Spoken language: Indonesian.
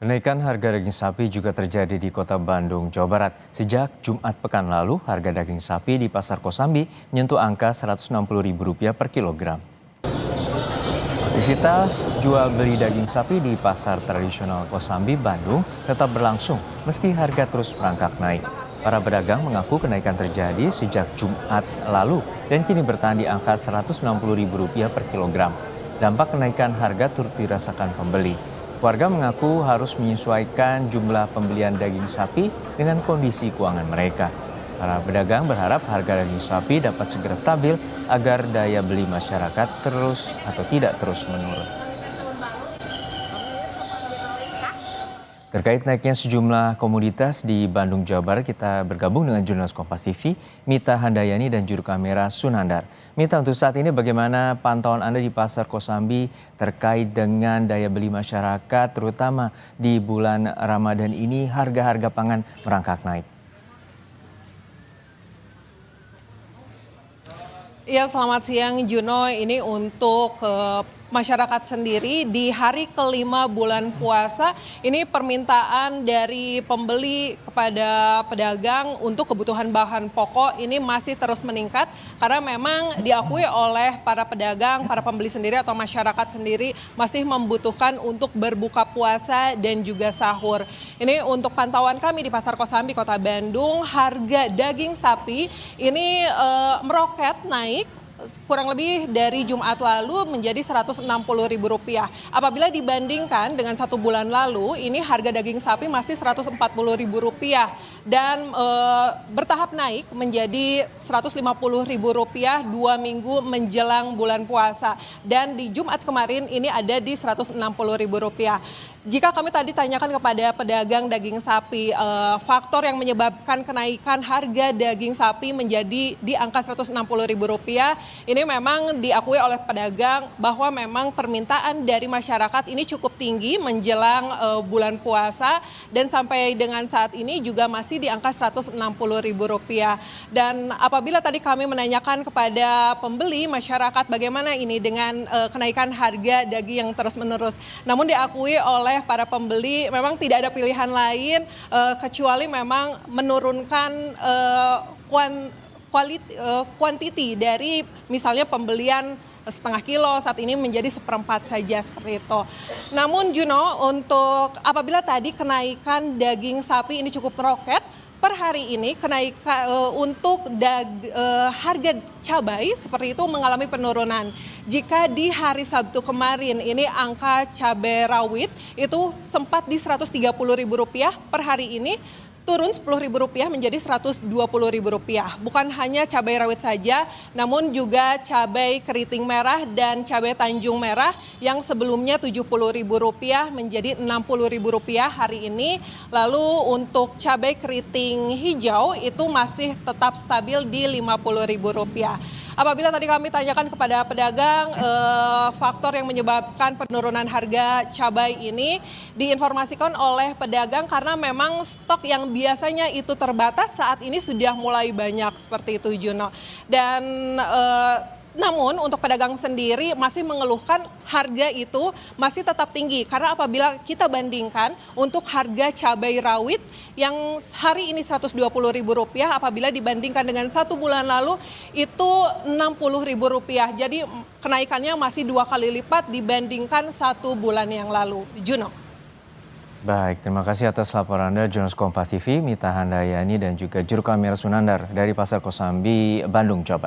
Kenaikan harga daging sapi juga terjadi di Kota Bandung, Jawa Barat. Sejak Jumat pekan lalu, harga daging sapi di Pasar Kosambi menyentuh angka Rp160.000 per kilogram. Aktivitas jual beli daging sapi di Pasar Tradisional Kosambi, Bandung tetap berlangsung meski harga terus merangkak naik. Para pedagang mengaku kenaikan terjadi sejak Jumat lalu dan kini bertahan di angka Rp160.000 per kilogram. Dampak kenaikan harga turut dirasakan pembeli. Warga mengaku harus menyesuaikan jumlah pembelian daging sapi dengan kondisi keuangan mereka. Para pedagang berharap harga daging sapi dapat segera stabil agar daya beli masyarakat tidak terus menurun. Terkait naiknya sejumlah komoditas di Bandung, Jawa Barat, kita bergabung dengan jurnalis Kompas TV, Mita Handayani dan juru kamera Sunandar. Mita, untuk saat ini bagaimana pantauan Anda di Pasar Kosambi terkait dengan daya beli masyarakat, terutama di bulan Ramadan ini harga-harga pangan merangkak naik? Ya, selamat siang Juno. Ini untuk masyarakat sendiri di hari kelima bulan puasa, ini permintaan dari pembeli kepada pedagang untuk kebutuhan bahan pokok ini masih terus meningkat karena memang diakui oleh para pedagang, para pembeli sendiri atau masyarakat sendiri masih membutuhkan untuk berbuka puasa dan juga sahur. Ini untuk pantauan kami di Pasar Kosambi, Kota Bandung, harga daging sapi ini meroket naik kurang lebih dari Jumat lalu menjadi Rp160.000. Apabila dibandingkan dengan 1 bulan lalu, ini harga daging sapi masih Rp140.000 dan bertahap naik menjadi Rp150.000 2 minggu menjelang bulan puasa. Dan di Jumat kemarin ini ada di Rp160.000. Jika kami tadi tanyakan kepada pedagang daging sapi, faktor yang menyebabkan kenaikan harga daging sapi menjadi di angka Rp160.000, ini memang diakui oleh pedagang bahwa memang permintaan dari masyarakat ini cukup tinggi menjelang bulan puasa dan sampai dengan saat ini juga masih di angka Rp160.000. Dan apabila tadi kami menanyakan kepada pembeli masyarakat bagaimana ini dengan kenaikan harga daging yang terus-menerus, namun diakui oleh para pembeli memang tidak ada pilihan lain kecuali memang menurunkan kuantiti dari misalnya pembelian setengah kilo saat ini menjadi 1/4 saja seperti itu. Namun Juno, untuk apabila tadi kenaikan daging sapi ini cukup meroket, per hari ini kenaikan untuk harga cabai seperti itu mengalami penurunan. Jika di hari Sabtu kemarin ini angka cabai rawit itu sempat di Rp130.000, per hari ini turun Rp10.000 menjadi Rp120.000. Bukan hanya cabai rawit saja, namun juga cabai keriting merah dan cabai Tanjung Merah yang sebelumnya Rp70.000 menjadi Rp60.000 hari ini. Lalu untuk cabai keriting hijau itu masih tetap stabil di Rp50.000. Apabila tadi kami tanyakan kepada pedagang, faktor yang menyebabkan penurunan harga cabai ini diinformasikan oleh pedagang karena memang stok yang biasanya itu terbatas saat ini sudah mulai banyak seperti itu Juno. Dan namun untuk pedagang sendiri masih mengeluhkan harga itu masih tetap tinggi karena apabila kita bandingkan untuk harga cabai rawit yang hari ini Rp120.000 apabila dibandingkan dengan 1 bulan lalu itu Rp60.000. Jadi kenaikannya masih 2 kali lipat dibandingkan 1 bulan yang lalu. Juno. Baik, terima kasih atas laporan Anda, jurnalis Kompas TV, Mita Handayani dan juga juru kamera Sunandar dari Pasar Kosambi, Bandung, Jawa Barat.